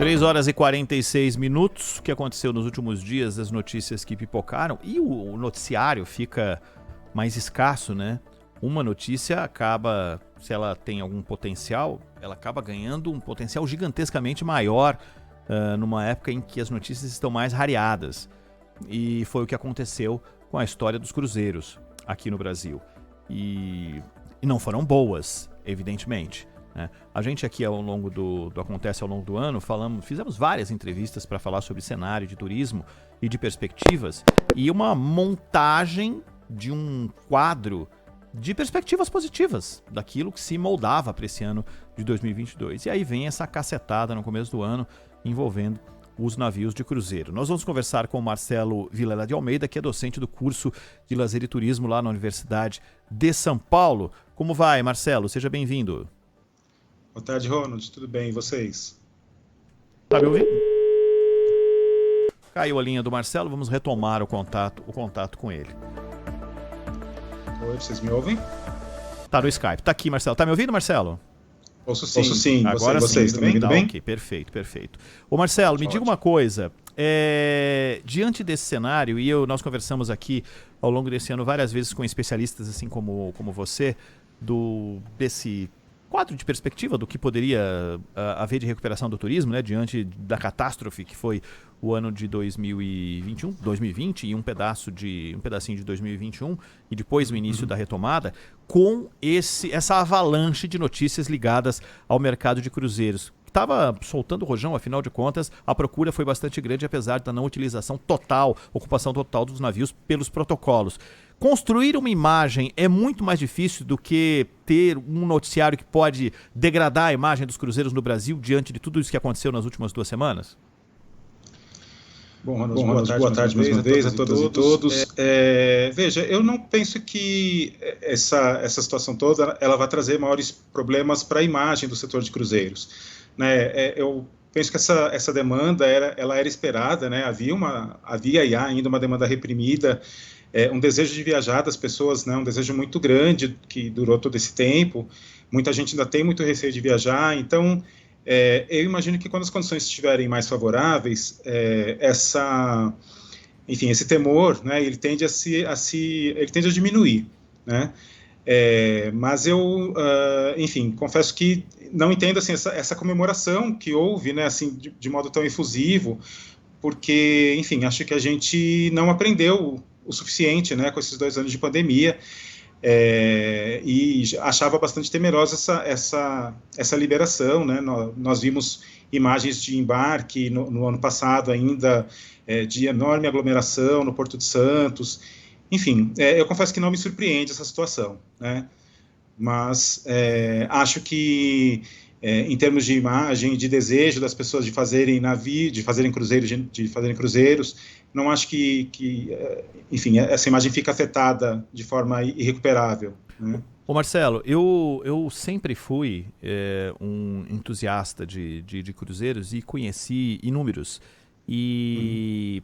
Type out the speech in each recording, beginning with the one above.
3h46. O que aconteceu nos últimos dias, as notícias que pipocaram, e o noticiário fica mais escasso, né? Uma notícia acaba, se ela tem algum potencial, ela acaba ganhando um potencial gigantescamente maior numa época em que as notícias estão mais rareadas. E foi o que aconteceu com a história dos cruzeiros aqui no Brasil. E não foram boas, evidentemente. A gente aqui ao longo do Acontece ao longo do ano fizemos várias entrevistas para falar sobre cenário de turismo e de perspectivas e uma montagem de um quadro de perspectivas positivas daquilo que se moldava para esse ano de 2022. E aí vem essa cacetada no começo do ano envolvendo os navios de cruzeiro. Nós vamos conversar com o Marcelo Vilela de Almeida, que é docente do curso de Lazer e Turismo lá na Universidade de São Paulo. Como vai, Marcelo? Seja bem-vindo. Boa tarde, Ronald. Tudo bem? E vocês? Tá me ouvindo? Caiu a linha do Marcelo, vamos retomar o contato com ele. Oi, vocês me ouvem? Tá no Skype. Tá aqui, Marcelo. Tá me ouvindo, Marcelo? Ouço sim. Agora vocês sim, também, tudo bem? Ok, perfeito. Ô Marcelo, me diga uma coisa. Diante desse cenário, nós conversamos aqui ao longo desse ano várias vezes com especialistas assim como você, desse quadro de perspectiva do que poderia haver de recuperação do turismo, né, diante da catástrofe que foi o ano de 2020 e um pedacinho de 2021 e depois o início da retomada, com essa avalanche de notícias ligadas ao mercado de cruzeiros. Estava soltando o rojão, afinal de contas, a procura foi bastante grande, apesar da não utilização total, ocupação total dos navios pelos protocolos. Construir uma imagem é muito mais difícil do que ter um noticiário que pode degradar a imagem dos cruzeiros no Brasil diante de tudo isso que aconteceu nas últimas 2 semanas? Bom, Ronald, boa tarde mais uma vez a todas e todos. Veja, eu não penso que essa situação toda ela vai trazer maiores problemas para a imagem do setor de cruzeiros. Eu penso que essa demanda ela era esperada, né? Havia e há ainda uma demanda reprimida, um desejo de viajar das pessoas, né? Um desejo muito grande que durou todo esse tempo. Muita gente ainda tem muito receio de viajar, então eu imagino que quando as condições estiverem mais favoráveis, esse temor, né? Ele tende a diminuir, né? Mas eu, confesso que não entendo assim, essa comemoração que houve, né, assim, de modo tão efusivo, porque, acho que a gente não aprendeu o suficiente, né, com esses 2 anos de pandemia, e achava bastante temerosa essa liberação, né? Nós vimos imagens de embarque no ano passado ainda, de enorme aglomeração no Porto de Santos. Enfim, eu confesso que não me surpreende essa situação, né? Mas acho que, em termos de imagem, de desejo das pessoas de fazerem cruzeiros, não acho que essa imagem fica afetada de forma irrecuperável, né? Ô Marcelo, eu sempre fui um entusiasta de cruzeiros e conheci inúmeros. E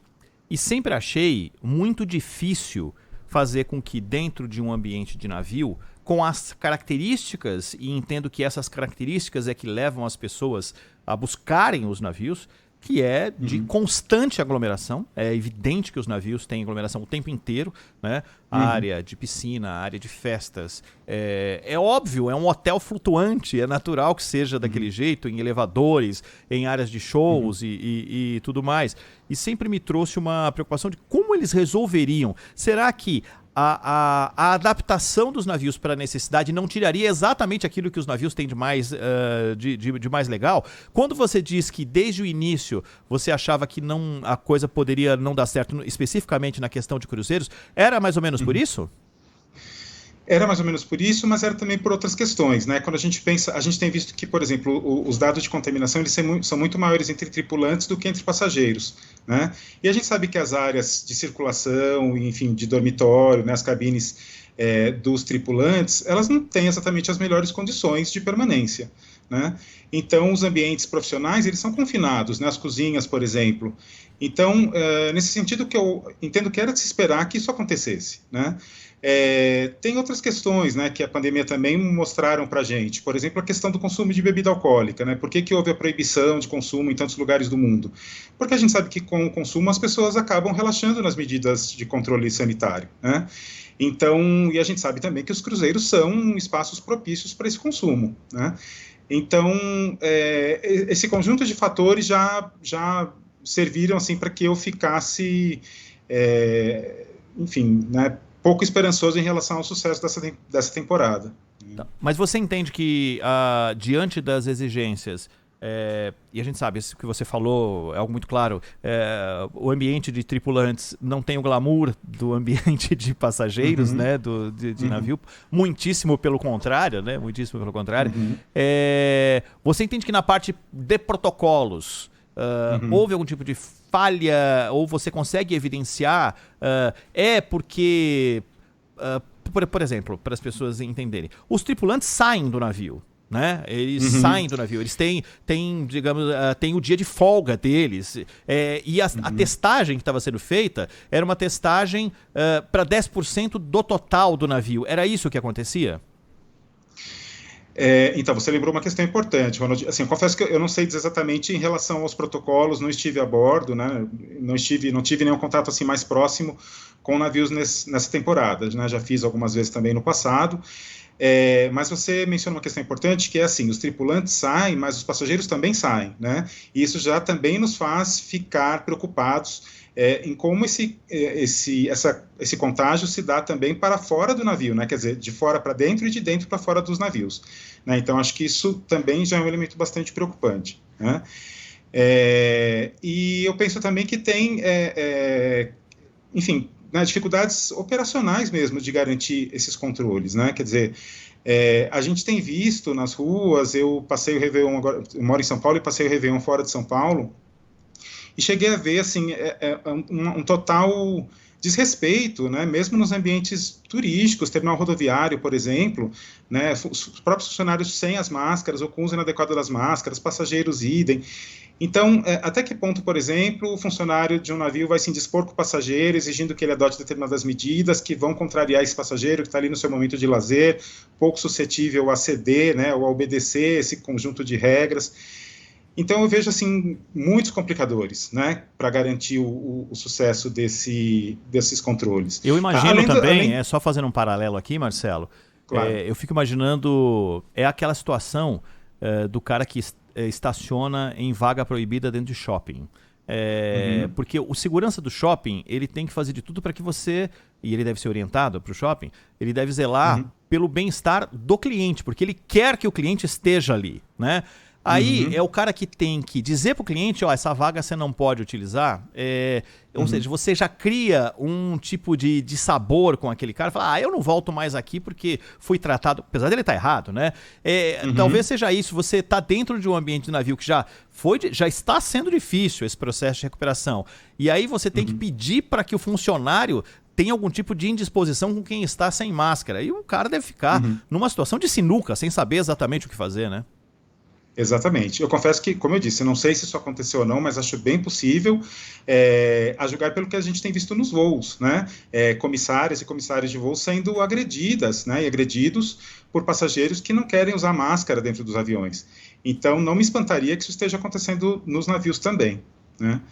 sempre achei muito difícil fazer com que dentro de um ambiente de navio, com as características, e entendo que essas características é que levam as pessoas a buscarem os navios, que é de constante aglomeração. É evidente que os navios têm aglomeração o tempo inteiro, né? Área de piscina, área de festas. É óbvio, é um hotel flutuante, é natural que seja daquele jeito, em elevadores, em áreas de shows e tudo mais. E sempre me trouxe uma preocupação de como eles resolveriam. Será que a adaptação dos navios para a necessidade não tiraria exatamente aquilo que os navios têm de mais, de mais legal? Quando você diz que desde o início você achava que a coisa poderia não dar certo, especificamente na questão de cruzeiros, era mais ou menos por isso? Era mais ou menos por isso, mas era também por outras questões, né? Quando a gente pensa, a gente tem visto que, por exemplo, os dados de contaminação eles são muito maiores entre tripulantes do que entre passageiros, né? E a gente sabe que as áreas de circulação, enfim, de dormitório, né, as cabines dos tripulantes, elas não têm exatamente as melhores condições de permanência, né? Então, os ambientes profissionais, eles são confinados, né? As cozinhas, por exemplo. Então, nesse sentido que eu entendo que era de se esperar que isso acontecesse, né? Tem outras questões, né, que a pandemia também mostraram para a gente. Por exemplo, a questão do consumo de bebida alcoólica. Né? Por que houve a proibição de consumo em tantos lugares do mundo? Porque a gente sabe que com o consumo as pessoas acabam relaxando nas medidas de controle sanitário. Né? Então, e a gente sabe também que os cruzeiros são espaços propícios para esse consumo. Né? Então, esse conjunto de fatores já serviram assim, para que eu ficasse, enfim, né, pouco esperançoso em relação ao sucesso dessa temporada. Tá. Mas você entende que, diante das exigências, e a gente sabe, isso que você falou é algo muito claro, o ambiente de tripulantes não tem o glamour do ambiente de passageiros, né, de navio, muitíssimo pelo contrário, né, muitíssimo pelo contrário. Você entende que na parte de protocolos, houve algum tipo de falha, ou você consegue evidenciar, porque, por exemplo, para as pessoas entenderem, os tripulantes saem do navio, né? Eles saem do navio, eles têm digamos, tem o dia de folga deles, e a testagem que estava sendo feita era uma testagem para 10% do total do navio. Era isso que acontecia? Então, você lembrou uma questão importante, Ronald. Assim, eu confesso que eu não sei dizer exatamente em relação aos protocolos, não estive a bordo, né? Não tive nenhum contato assim mais próximo com navios nessa temporada, né? Já fiz algumas vezes também no passado. Mas você menciona uma questão importante, que é assim, os tripulantes saem, mas os passageiros também saem, né? E isso já também nos faz ficar preocupados em como esse contágio se dá também para fora do navio, né? Quer dizer, de fora para dentro e de dentro para fora dos navios. Né? Então, acho que isso também já é um elemento bastante preocupante. Né? E eu penso também que tem, enfim, né, dificuldades operacionais mesmo de garantir esses controles. Né? Quer dizer, a gente tem visto nas ruas, eu passei o Réveillon, agora, eu moro em São Paulo e passei o Réveillon fora de São Paulo, e cheguei a ver assim, um total desrespeito, né, mesmo nos ambientes turísticos, terminal rodoviário, por exemplo, né, os próprios funcionários sem as máscaras ou com uso inadequado das máscaras, passageiros idem. Então, até que ponto, por exemplo, o funcionário de um navio vai se indispor com o passageiro, exigindo que ele adote determinadas medidas que vão contrariar esse passageiro que está ali no seu momento de lazer, pouco suscetível a ceder, né, ou a obedecer esse conjunto de regras. Então, eu vejo, assim, muitos complicadores, né, para garantir o sucesso desses controles. Eu imagino também, só fazendo um paralelo aqui, Marcelo, claro. Eu fico imaginando, aquela situação do cara que estaciona em vaga proibida dentro de shopping. Porque o segurança do shopping, ele tem que fazer de tudo para que você, e ele deve ser orientado para o shopping, ele deve zelar pelo bem-estar do cliente, porque ele quer que o cliente esteja ali, né? Aí é o cara que tem que dizer para o cliente, essa vaga você não pode utilizar, ou seja, você já cria um tipo de sabor com aquele cara, fala, eu não volto mais aqui porque fui tratado, apesar dele estar errado, né? Talvez seja isso, você está dentro de um ambiente de navio que já está sendo difícil esse processo de recuperação, e aí você tem que pedir para que o funcionário tenha algum tipo de indisposição com quem está sem máscara, e o cara deve ficar numa situação de sinuca, sem saber exatamente o que fazer, né? Exatamente. Eu confesso que, como eu disse, eu não sei se isso aconteceu ou não, mas acho bem possível, a julgar pelo que a gente tem visto nos voos, né? Comissárias e comissários de voo sendo agredidas, né? E agredidos por passageiros que não querem usar máscara dentro dos aviões. Então, não me espantaria que isso esteja acontecendo nos navios também, né?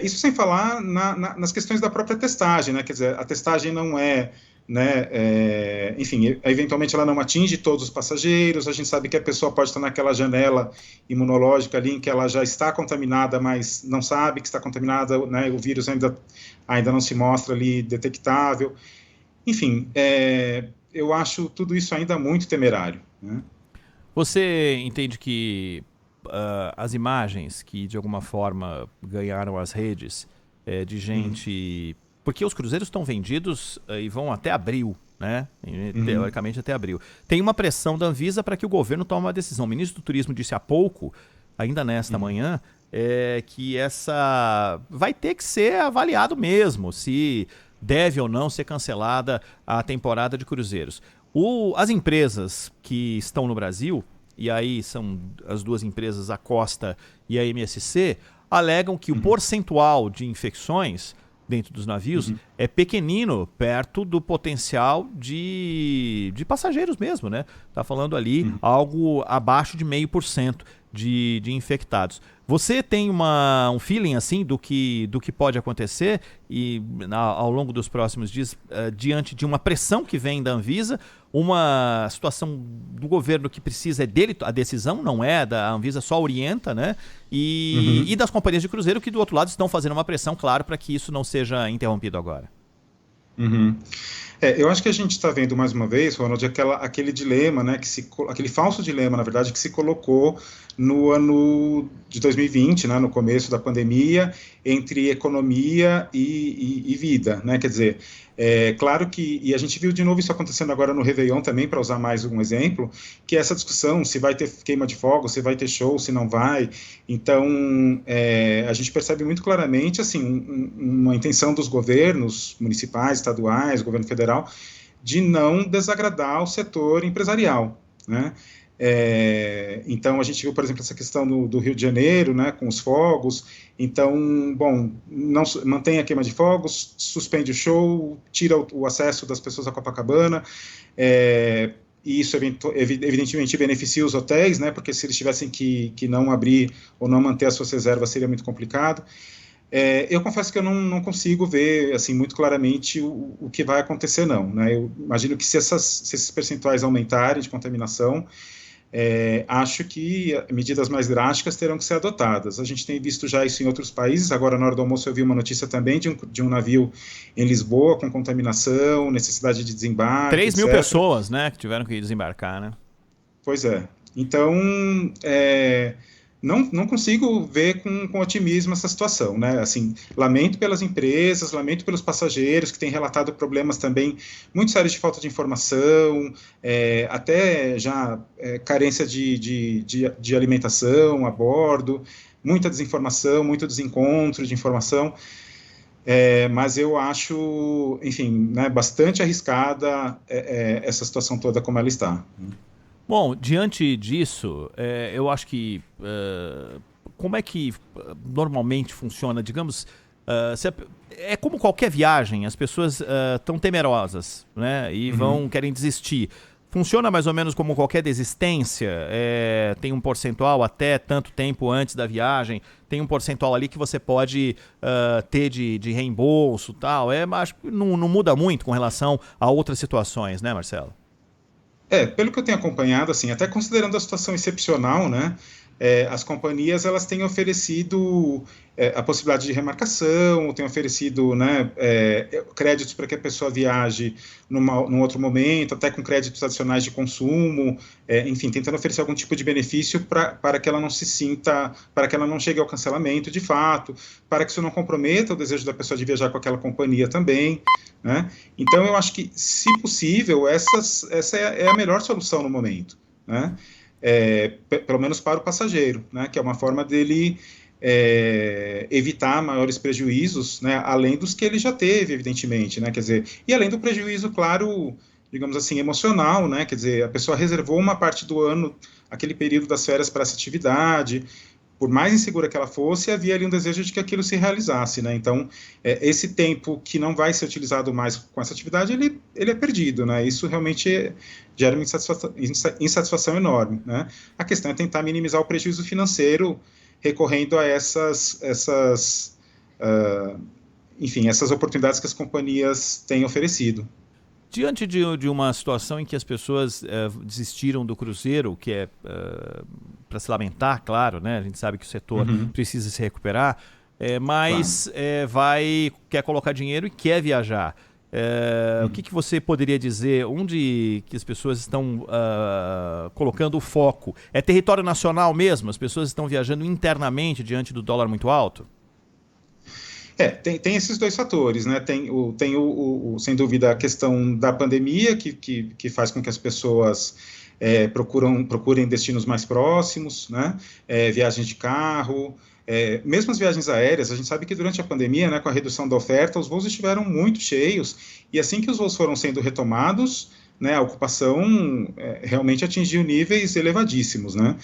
Isso sem falar nas questões da própria testagem, né? Quer dizer, a testagem não né, enfim, eventualmente ela não atinge todos os passageiros, a gente sabe que a pessoa pode estar naquela janela imunológica ali em que ela já está contaminada, mas não sabe que está contaminada, né, o vírus ainda não se mostra ali detectável. Enfim, eu acho tudo isso ainda muito temerário. Né? Você entende que as imagens que de alguma forma ganharam as redes de gente... Porque os cruzeiros estão vendidos e vão até abril, né? Teoricamente até abril. Tem uma pressão da Anvisa para que o governo tome uma decisão. O ministro do Turismo disse há pouco, ainda nesta manhã, que essa vai ter que ser avaliado mesmo, se deve ou não ser cancelada a temporada de cruzeiros. As empresas que estão no Brasil, e aí são as duas empresas, a Costa e a MSC, alegam que o percentual de infecções dentro dos navios é pequenino perto do potencial de passageiros mesmo, né? Tá falando ali algo abaixo de 0,5% de infectados. Você tem um feeling assim do que pode acontecer e ao longo dos próximos dias, diante de uma pressão que vem da Anvisa, uma situação do governo que precisa é dele, a decisão não é da Anvisa, só orienta, né? E das companhias de cruzeiro que do outro lado estão fazendo uma pressão, claro, para que isso não seja interrompido agora. Eu acho que a gente está vendo mais uma vez, Ronald, aquele dilema, né, aquele falso dilema, na verdade, que se colocou no ano de 2020, né, no começo da pandemia, entre economia e vida, né? Quer dizer, claro que, e a gente viu de novo isso acontecendo agora no Réveillon também, para usar mais um exemplo, que é essa discussão, se vai ter queima de fogos, se vai ter show, se não vai. Então, a gente percebe muito claramente, assim, uma intenção dos governos municipais, estaduais, governo federal, de não desagradar o setor empresarial, né? Então, a gente viu, por exemplo, essa questão do Rio de Janeiro, né, com os fogos. Então, bom, não mantém a queima de fogos, suspende o show, tira o acesso das pessoas à Copacabana, e isso, evidentemente, beneficia os hotéis, né, porque se eles tivessem que não abrir ou não manter as suas reservas, seria muito complicado. Eu confesso que eu não consigo ver assim, muito claramente o que vai acontecer, não, né? Eu imagino que se esses percentuais aumentarem de contaminação, acho que medidas mais drásticas terão que ser adotadas. A gente tem visto já isso em outros países. Agora, na hora do almoço, eu vi uma notícia também de um navio em Lisboa com contaminação, necessidade de desembarque, 3.000 pessoas, né, que tiveram que desembarcar, né? Pois é. Então, não consigo ver com otimismo essa situação, né? Assim, lamento pelas empresas, lamento pelos passageiros que têm relatado problemas também muito sérios de falta de informação, até já carência de alimentação a bordo, muita desinformação, muito desencontro de informação. Mas eu acho, enfim, né, bastante arriscada essa situação toda como ela está. Bom, diante disso, eu acho que como é que normalmente funciona, digamos, é como qualquer viagem, as pessoas estão temerosas, né, e querem desistir. Funciona mais ou menos como qualquer desistência, tem um percentual até tanto tempo antes da viagem, tem um percentual ali que você pode ter de reembolso e tal, acho que não muda muito com relação a outras situações, né, Marcelo? Pelo que eu tenho acompanhado, assim, até considerando a situação excepcional, né, as companhias elas têm oferecido a possibilidade de remarcação, têm oferecido, né, créditos para que a pessoa viaje num outro momento, até com créditos adicionais de consumo, enfim, tentando oferecer algum tipo de benefício para que ela não se sinta, para que ela não chegue ao cancelamento de fato, para que isso não comprometa o desejo da pessoa de viajar com aquela companhia também, né? Então, eu acho que, se possível, essa é a melhor solução no momento, né? Pelo menos para o passageiro, né? Que é uma forma dele evitar maiores prejuízos, né? Além dos que ele já teve, evidentemente, né? Quer dizer, e além do prejuízo, claro, digamos assim, emocional, né? Quer dizer, a pessoa reservou uma parte do ano, aquele período das férias para essa atividade. Por mais insegura que ela fosse, havia ali um desejo de que aquilo se realizasse, né? Então, esse tempo que não vai ser utilizado mais com essa atividade, ele é perdido, né? Isso realmente gera uma insatisfação enorme, né? A questão é tentar minimizar o prejuízo financeiro recorrendo a enfim, essas oportunidades que as companhias têm oferecido. Diante de uma situação em que as pessoas desistiram do cruzeiro, que é para se lamentar, claro, né? A gente sabe que o setor precisa se recuperar, mas claro. Quer colocar dinheiro e quer viajar. O que você poderia dizer onde que as pessoas estão colocando o foco? É território nacional mesmo? As pessoas estão viajando internamente diante do dólar muito alto? Tem esses dois fatores, né? Tem sem dúvida, a questão da pandemia, que faz com que as pessoas procurem destinos mais próximos, né? Viagens de carro, mesmo as viagens aéreas. A gente sabe que durante a pandemia, né, com a redução da oferta, os voos estiveram muito cheios, e assim que os voos foram sendo retomados, né, a ocupação realmente atingiu níveis elevadíssimos, né?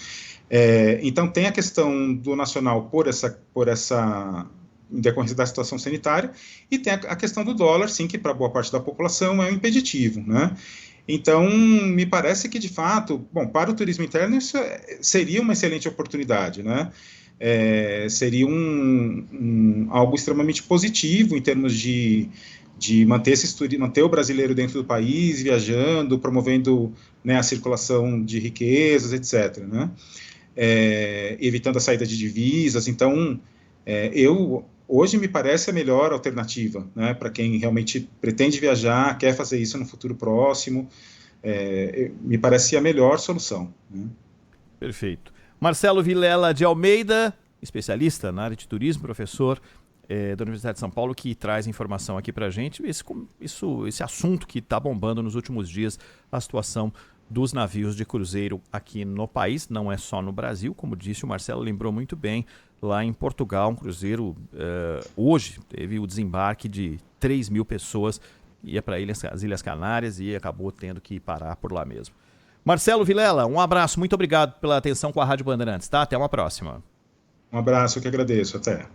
Então, tem a questão do nacional por essa em decorrência da situação sanitária, e tem a questão do dólar, sim, que para boa parte da população é um impeditivo, né? Então, me parece que, de fato, bom, para o turismo interno isso seria uma excelente oportunidade, né? Seria algo extremamente positivo em termos de manter o brasileiro dentro do país, viajando, promovendo, né, a circulação de riquezas, etc., né? Evitando a saída de divisas. Então, hoje me parece a melhor alternativa, né, para quem realmente pretende viajar, quer fazer isso no futuro próximo, me parece a melhor solução, né? Perfeito. Marcelo Vilela de Almeida, especialista na área de turismo, professor da Universidade de São Paulo, que traz informação aqui para a gente. Esse assunto que está bombando nos últimos dias, a situação dos navios de cruzeiro aqui no país, não é só no Brasil, como disse o Marcelo, lembrou muito bem, lá em Portugal, um cruzeiro, hoje teve o desembarque de 3 mil pessoas, ia para as Ilhas Canárias e acabou tendo que parar por lá mesmo. Marcelo Vilela, um abraço, muito obrigado pela atenção com a Rádio Bandeirantes, tá? Até uma próxima. Um abraço, eu que agradeço, até.